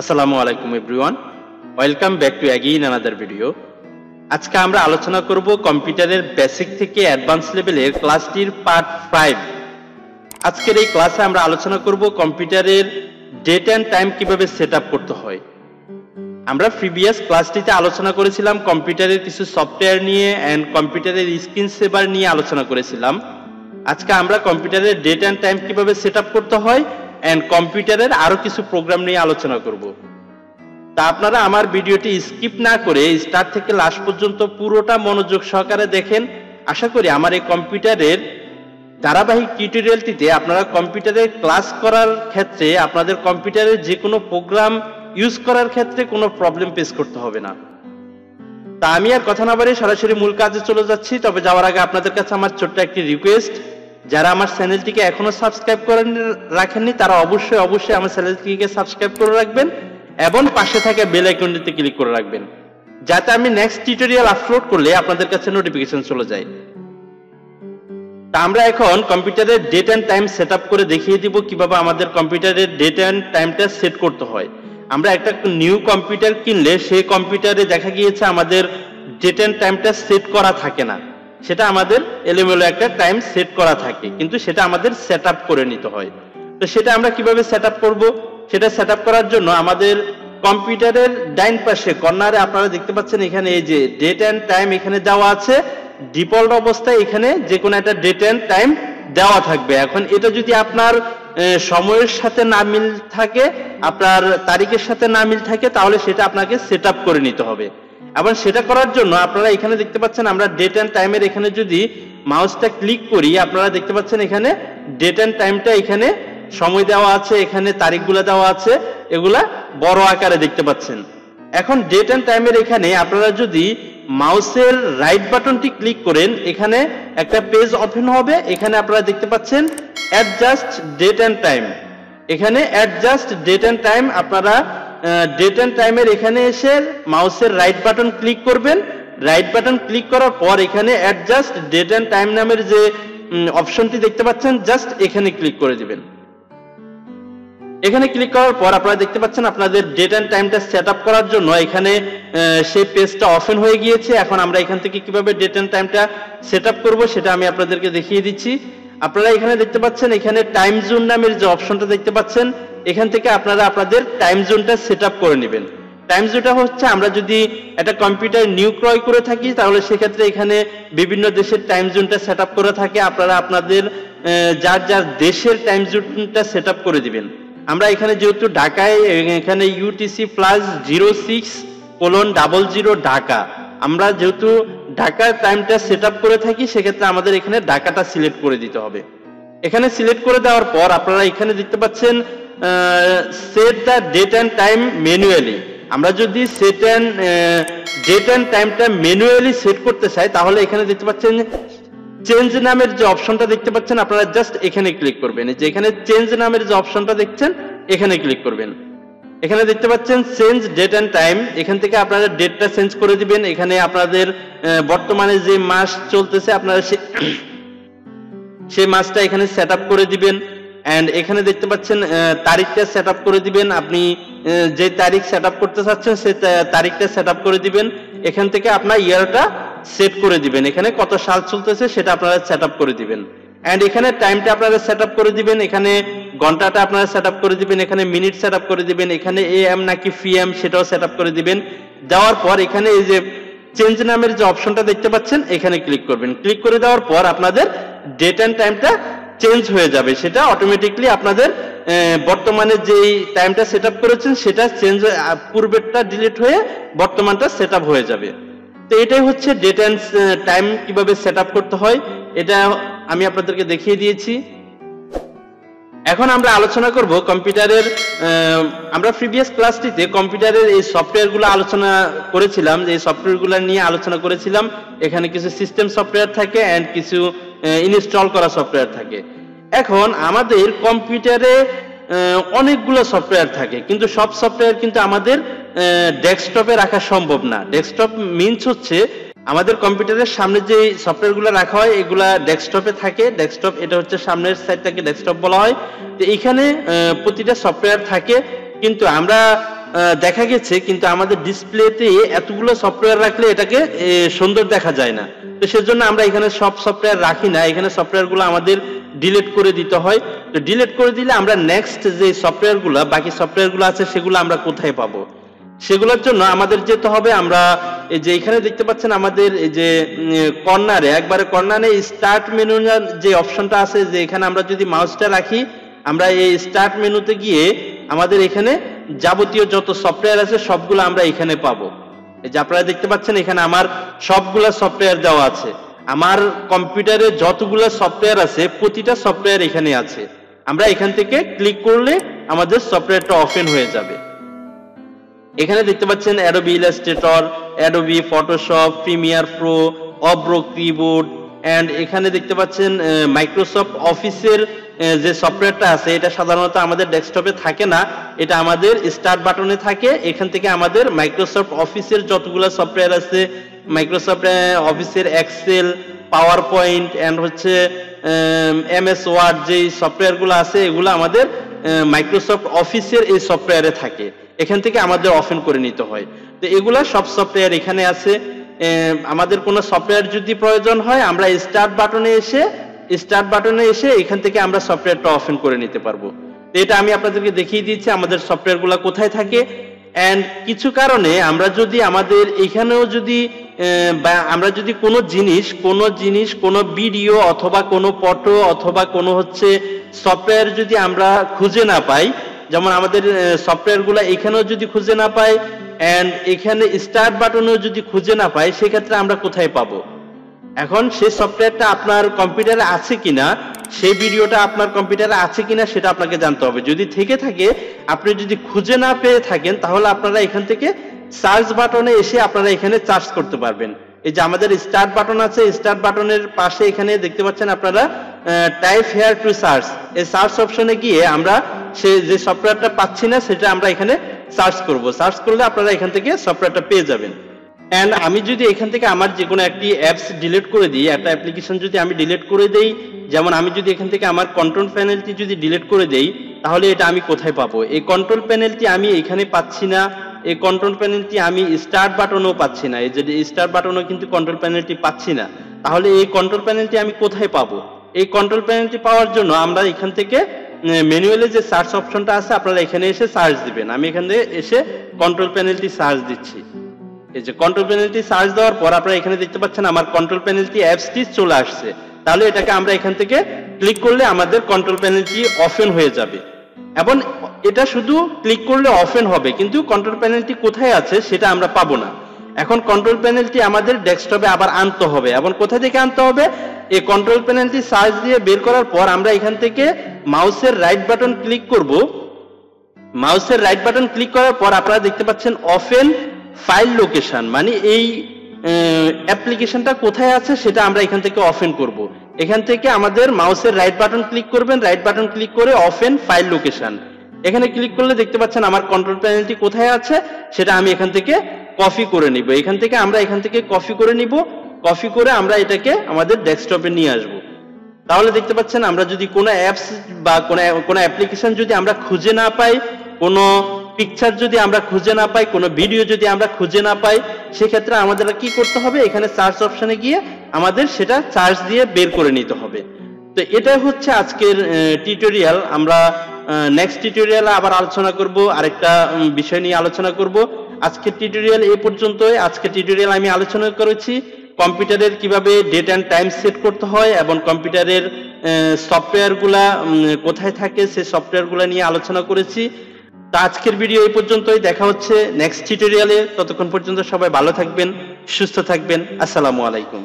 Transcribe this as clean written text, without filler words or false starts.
আসসালামু আলাইকুম everyone, welcome back to again another video. আজকে আমরা আলোচনা করব কম্পিউটারের বেসিক থেকে অ্যাডভান্স লেভেলের ক্লাসটির পার্ট 5। আজকের এই ক্লাসে আমরা আলোচনা করব কম্পিউটারের ডেট অ্যান্ড টাইম কিভাবে সেট আপ করতে হয়। আমরা প্রিভিয়াস ক্লাসটিতে আলোচনা করেছিলাম কম্পিউটারের কিছু সফটওয়্যার নিয়ে অ্যান্ড কম্পিউটারের স্ক্রিন সেভার নিয়ে আলোচনা করেছিলাম। আজকে আমরা কম্পিউটারের ডেট অ্যান্ড টাইম কিভাবে সেট আপ করতে হয় এন্ড কম্পিউটারের আরো কিছু প্রোগ্রাম নিয়ে আলোচনা করব। তা আপনারা আমার ভিডিওটি স্কিপ না করে স্টার্ট থেকে লাস্ট পর্যন্ত পুরোটা মনোযোগ সহকারে দেখেন। আশা করি আমার এই কম্পিউটারের ধারাবাহিক টিউটোরিয়ালটিতে আপনারা কম্পিউটারের ক্লাস করার ক্ষেত্রে আপনাদের কম্পিউটারের যে কোনো প্রোগ্রাম ইউজ করার ক্ষেত্রে কোনো প্রবলেম ফেস করতে হবে না। তা আমি আর কথা না বাড়িয়ে সরাসরি মূল কাজে চলে যাচ্ছি। তবে যাওয়ার আগে আপনাদের কাছে আমার ছোট্ট একটি রিকোয়েস্ট, যারা আমার চ্যানেলটিকে এখনো সাবস্ক্রাইব করে রাখেননি তারা অবশ্যই আমার চ্যানেলটিকে সাবস্ক্রাইব করে রাখবেন এবং পাশে থাকা বেল আইকনটিতে ক্লিক করে রাখবেন, যাতে আমি নেক্সট টিউটোরিয়াল আপলোড করলে আপনাদের কাছে নোটিফিকেশন চলে যায়। তা আমরা এখন কম্পিউটারের date and time set up করে দেখিয়ে দিব কিভাবে আমাদের কম্পিউটারের ডেট অ্যান্ড টাইমটা সেট করতে হয়। আমরা একটা নিউ কম্পিউটার কিনলে সেই কম্পিউটারে দেখা গিয়েছে আমাদের ডেট অ্যান্ড টাইমটা সেট করা থাকে না, সেটা আমাদের এলোমেলো একটা টাইম সেট করা থাকে, কিন্তু সেটা আমাদের সেট আপ করে নিতে হয়। তো সেটা আমরা কিভাবে সেট আপ করবো, সেটা সেট আপ করার জন্য আমাদের কম্পিউটারের ডাইন পাশে কর্নারে আপনারা দেখতে পাচ্ছেন এখানে এই যে ডেট অ্যান্ড টাইম এখানে দেওয়া আছে। ডিফল্ট অবস্থায় এখানে যে কোনো একটা ডেট অ্যান্ড টাইম দেওয়া থাকবে। এখন এটা যদি আপনার সময়ের সাথে না মিল থাকে, আপনার তারিখের সাথে না মিল থাকে, তাহলে সেটা আপনাকে সেট আপ করে নিতে হবে। এবং সেটা করার জন্য আপনারা এখানে দেখতে পাচ্ছেন আমরা ডেট অ্যান্ড টাইমের এখানে যদি মাউসটা ক্লিক করি আপনারা দেখতে পাচ্ছেন এখানে ডেট অ্যান্ড টাইমটা এখানে সময় দেওয়া আছে, এখানে তারিখগুলো দেওয়া আছে, এগুলা বড় আকারে দেখতে পাচ্ছেন। এখন ডেট অ্যান্ড টাইমের এখানে আপনারা যদি মাউসের রাইট বাটনটি ক্লিক করেন এখানে একটা পেজ ওপেন হবে। এখানে আপনারা দেখতে পাচ্ছেন অ্যাডজাস্ট ডেট অ্যান্ড টাইম। এখানে অ্যাডজাস্ট ডেট অ্যান্ড টাইম আপনারা ডেট অ্যান্ড টাইমের এখানে এসে মাউসের রাইট বাটন ক্লিক করবেন। রাইট বাটন ক্লিক করার পর এখানে অ্যাডজাস্ট ডেট অ্যান্ড টাইম নামের যে অপশনটি দেখতে পাচ্ছেন জাস্ট এখানে ক্লিক করে দিবেন। এখানে ক্লিক করার পর আপনারা দেখতে পাচ্ছেন আপনাদের ডেট অ্যান্ড টাইমটা সেট আপ করার জন্য এখানে সেই পেজটা ওপেন হয়ে গিয়েছে। এখন আমরা এখান থেকে কিভাবে ডেট অ্যান্ড টাইমটা সেট আপ করবো সেটা আমি আপনাদেরকে দেখিয়ে দিচ্ছি। আপনারা এখানে দেখতে পাচ্ছেন এখানে টাইম জোন নামের যে অপশনটা দেখতে পাচ্ছেন, এখান থেকে আপনারা আপনাদের টাইম জোনটা সেট আপ করে নেবেন। টাইম জোনটা হচ্ছে আমরা যদি একটা কম্পিউটার নিউ ক্রয় করে থাকি তাহলে সেক্ষেত্রে এখানে বিভিন্ন দেশের টাইম জোনটা সেট আপ করে থাকে। আপনারা আপনাদের যার যার দেশের টাইম জোনটা সেট আপ করে দিবেন। আমরা এখানে যেহেতু ঢাকায় এখানে UTC+06:00 ঢাকা, আমরা যেহেতু ঢাকার টাইমটা সেট আপ করে থাকি সেক্ষেত্রে আমাদের এখানে ঢাকাটা সিলেক্ট করে দিতে হবে। এখানে সিলেক্ট করে দেওয়ার পর আপনারা এখানে দেখতে পাচ্ছেন set the date and time manually. আমরা যদি ডেট অ্যান্ড টাইমটা ম্যানুয়ালি সেট করতে চাই তাহলে এখানে দেখতে পাচ্ছেন চেঞ্জ নামের যে অপশনটা দেখতে পাচ্ছেন আপনারা জাস্ট এখানে ক্লিক করবেন। যে এখানে চেঞ্জ নামের যে অপশনটা দেখছেন এখানে ক্লিক করবেন। এখানে দেখতে পাচ্ছেন চেঞ্জ ডেট অ্যান্ড টাইম, এখান থেকে আপনারা ডেটটা চেঞ্জ করে দিবেন। এখানে আপনাদের বর্তমানে যে মাস চলতেছে আপনারা সেই মাসটা এখানে সেট আপ করে দিবেন। এন্ড এখানে দেখতে পাচ্ছেন তারিখটা সেট আপ করে দিবেন। আপনি যে তারিখ সেট আপ করতে চাচ্ছেন সেই তারিখটা সেট আপ করে দিবেন। এখান থেকে আপনার ইয়ারটা সেট করে দিবেন, এখানে কত সাল চলতেছে সেটা আপনারা সেট আপ করে দিবেন। এন্ড এখানে টাইমটা আপনারা সেট আপ করে দিবেন, এখানে ঘন্টাটা আপনারা সেট আপ করে দিবেন, এখানে মিনিট সেট আপ করে দিবেন, এখানে AM নাকি PM সেটাও সেট আপ করে দিবেন। দেওয়ার পর এখানে এই যে চেঞ্জ নামের যে অপশনটা দেখতে পাচ্ছেন এখানে ক্লিক করবেন। ক্লিক করে দেওয়ার পর আপনাদের ডেট অ্যান্ড টাইমটা চেঞ্জ হয়ে যাবে, সেটা অটোমেটিকলি আপনাদের বর্তমানে যেই টাইমটা সেট আপ করেছেন সেটা চেঞ্জ হয়ে পূর্বেরটা ডিলিট হয়ে বর্তমানটা সেট আপ হয়ে যাবে। তো এটাই হচ্ছে ডেট অ্যান্ড টাইম কিভাবে সেট আপ করতে হয়, এটা আমি আপনাদেরকে দেখিয়ে দিয়েছি। এখন আমরা আলোচনা করব কম্পিউটারের আমরা প্রিভিয়াস ক্লাসটিতে কম্পিউটারের এই সফটওয়্যারগুলো আলোচনা করেছিলাম, যে এই সফটওয়্যারগুলো নিয়ে আলোচনা করেছিলাম। এখানে কিছু সিস্টেম সফটওয়্যার থাকে এন্ড কিছু ইনস্টল করা সফটওয়্যার থাকে। এখন আমাদের কম্পিউটারে অনেকগুলো সফটওয়্যার থাকে, কিন্তু সব সফটওয়্যার কিন্তু আমাদের ডেস্কটপে রাখা সম্ভব না। ডেস্কটপ মিনস হচ্ছে আমাদের কম্পিউটারের সামনে যে সফটওয়্যারগুলো রাখা হয় এগুলা ডেস্কটপে থাকে। ডেস্কটপ এটা হচ্ছে সামনের সাইডটাকে ডেস্কটপ বলা হয়। তো এখানে প্রতিটা সফটওয়্যার থাকে, কিন্তু আমরা দেখা গেছে, কিন্তু আমাদের ডিসপ্লেতে এতগুলো সফটওয়্যার রাখলে এটাকে সুন্দর দেখা যায় না। তো সেজন্য আমরা এখানে সব সফটওয়্যার রাখি না, এখানে সফটওয়্যারগুলো আমাদের ডিলিট করে দিতে হয়। তো ডিলিট করে দিলে আমরা নেক্সট যে সফটওয়্যারগুলো, বাকি সফটওয়্যারগুলো আছে সেগুলো আমরা কোথায় পাবো? সেগুলোর জন্য আমাদের যেতে হবে, আমরা এই যে এখানে দেখতে পাচ্ছেন আমাদের এই যে কর্নারে, একবারে কর্নারে স্টার্ট মেনু যে অপশনটা আছে, যে এখানে আমরা যদি মাউসটা রাখি, আমরা এই স্টার্ট মেনুতে গিয়ে আমাদের এখানে যাবতীয় যত সফটওয়্যার আছে সবগুলো আমরা এখানে পাবো। এই যে আপনারা দেখতে পাচ্ছেন এখানে আমার সবগুলা সফটওয়্যার দেওয়া আছে। আমার কম্পিউটারে যতগুলো সফটওয়্যার আছে প্রতিটা সফটওয়্যার এখানে আছে। আমরা এখান থেকে ক্লিক করলে আমাদের সফটওয়্যারটা ওপেন হয়ে যাবে। এখানে দেখতে পাচ্ছেন Adobe Illustrator, Adobe Photoshop, Premiere Pro, Avro keyboard, and এখানে দেখতে পাচ্ছেন মাইক্রোসফট অফিসের যে সফটওয়্যারটা আছে, এটা সাধারণত আমাদের ডেস্কটপে থাকে না, এটা আমাদের স্টার্ট বাটনে থাকে। এখান থেকে আমাদের মাইক্রোসফট অফিসের যতগুলো সফটওয়্যার আছে, মাইক্রোসফট অফিসের এক্সেল, পাওয়ার পয়েন্ট এন্ড হচ্ছে এমএস ওয়ার্ড, যে সফটওয়্যারগুলো আছে এগুলো আমাদের মাইক্রোসফট অফিসের এই সফটওয়্যারে থাকে। এখান থেকে আমাদের ওপেন করে নিতে হয়। তো এগুলা সব সফটওয়্যার এখানে আছে। আমাদের কোনো সফটওয়্যার যদি প্রয়োজন হয়, আমরা স্টার্ট বাটনে এসে এখান থেকে আমরা সফটওয়্যারটা ওপেন করে নিতে পারবো। তো এটা আমি আপনাদেরকে দেখিয়ে দিচ্ছি আমাদের সফটওয়্যারগুলো কোথায় থাকে। এন্ড কিছু কারণে আমরা যদি আমাদের এখানেও যদি আমরা যদি কোনো জিনিস কোনো ভিডিও অথবা কোনো ফটো অথবা কোনো হচ্ছে সফটওয়্যার যদি আমরা খুঁজে না পাই, যেমন আমাদের সফটওয়্যারগুলো এখানেও যদি খুঁজে না পাই এন্ড এখানে স্টার্ট বাটনেও যদি খুঁজে না পাই, সেক্ষেত্রে আমরা কোথায় পাবো? এখন সেই সফটওয়্যারটা আপনার কম্পিউটারে আছে কিনা, সেই ভিডিওটা আপনার কম্পিউটারে আছে কিনা সেটা আপনাকে জানতে হবে। যদি থেকে থাকে, আপনি যদি খুঁজে না পেয়ে থাকেন, তাহলে আপনারা এখান থেকে সার্চ বাটনে এসে আপনারা এখানে সার্চ করতে পারবেন। এই যে আমাদের স্টার্ট বাটন আছে, স্টার্ট বাটনের পাশে এখানে দেখতে পাচ্ছেন আপনারা টাইপ হেয়ার টু সার্চ, এই সার্চ অপশনে গিয়ে আমরা যে সফটওয়্যারটা পাচ্ছি না সেটা আমরা এখানে সার্চ করব। সার্চ করলে আপনারা এখান থেকে সফটওয়্যারটা পেয়ে যাবেন। এন্ড আমি যদি এখান থেকে আমার যে কোনো একটি অ্যাপস ডিলিট করে দিই, একটা অ্যাপ্লিকেশন যদি আমি ডিলিট করে দেই, যেমন আমি যদি এখান থেকে আমার কন্ট্রোল প্যানেলটি যদি ডিলিট করে দেই, তাহলে এটা আমি কোথায় পাবো? এই কন্ট্রোল প্যানেলটি আমি এখানে পাচ্ছি না, এই কন্ট্রোল প্যানেলটি আমি স্টার্ট বাটনেও পাচ্ছি না, এই যে স্টার্ট বাটনেও কিন্তু কন্ট্রোল প্যানেলটি পাচ্ছি না। তাহলে এই কন্ট্রোল প্যানেলটি আমি কোথায় পাবো? এই কন্ট্রোল প্যানেলটি পাওয়ার জন্য আমরা এখান থেকে ম্যানুয়ালি যে সার্চ অপশনটা আছে, আপনারা এখানে এসে সার্চ দিবেন। আমি এখান থেকে এসে কন্ট্রোল প্যানেলটি সার্চ দিচ্ছি। এই যে কন্ট্রোল প্যানেলটি সার্চ দেওয়ার পর আপনারা এখানে দেখতে পাচ্ছেন আমার কন্ট্রোল প্যানেলটি অ্যাপসটি চলে আসছে। তাহলে এটাকে আমরা এখান থেকে ক্লিক করলে আমাদের কন্ট্রোল প্যানেলটি ওপেন হয়ে যাবে। এবং এটা শুধু ক্লিক করলে ওপেন হবে, কিন্তু কন্ট্রোল প্যানেলটি কোথায় আছে সেটা আমরা পাবো না। এখন কন্ট্রোল প্যানেলটি আমাদের ডেস্কটপে আবার আনতে হবে। এবং কোথা থেকে আনতে হবে? এই কন্ট্রোল প্যানেলটি সার্চ দিয়ে বের করার পর আমরা এখান থেকে মাউসের রাইট বাটন ক্লিক করব। মাউসের রাইট বাটন ক্লিক করার পর আপনারা দেখতে পাচ্ছেন ওপেন ফাইল লোকেশন, মানে এই অ্যাপ্লিকেশনটা কোথায় আছে সেটা আমরা এখান থেকে ওপেন করব। এখান থেকে আমাদের মাউসের রাইট বাটন ক্লিক করবেন, রাইট বাটন ক্লিক করে ওপেন ফাইল লোকেশন, এখানে ক্লিক করলে দেখতে পাচ্ছেন আমার কন্ট্রোল প্যানেলটি কোথায় আছে সেটা আমি এখান থেকে কপি করে নিব। এখান থেকে কপি করে নিব, কপি করে আমরা এটাকে আমাদের ডেস্কটপে নিয়ে আসব। তাহলে দেখতে পাচ্ছেন আমরা যদি কোনো অ্যাপস বা কোনো অ্যাপ্লিকেশন যদি আমরা খুঁজে না পাই, কোনো পিকচার যদি আমরা খুঁজে না পাই, কোনো ভিডিও যদি আমরা খুঁজে না পাই, সেক্ষেত্রে আমাদের কি করতে হবে? এখানে সার্চ অপশনে গিয়ে আমাদের সেটা সার্চ দিয়ে বের করে নিতে হবে। তো এটাই হচ্ছে আজকের টিউটোরিয়াল। আমরা নেক্সট টিউটোরিয়ালে আবার আলোচনা করব, আরেকটা বিষয় নিয়ে আলোচনা করব। আজকের টিউটোরিয়াল এই পর্যন্তই। আজকের টিউটোরিয়াল আমি আলোচনা করেছি কম্পিউটারের কিভাবে ডেট অ্যান্ড টাইম সেট করতে হয় এবং কম্পিউটারের সফটওয়্যারগুলা কোথায় থাকে সেই সফটওয়্যারগুলা নিয়ে আলোচনা করেছি। তো আজকের ভিডিও এই পর্যন্তই, দেখা হচ্ছে নেক্সট টিউটোরিয়ালে। ততক্ষণ পর্যন্ত সবাই ভালো থাকবেন, সুস্থ থাকবেন। আসসালামু আলাইকুম।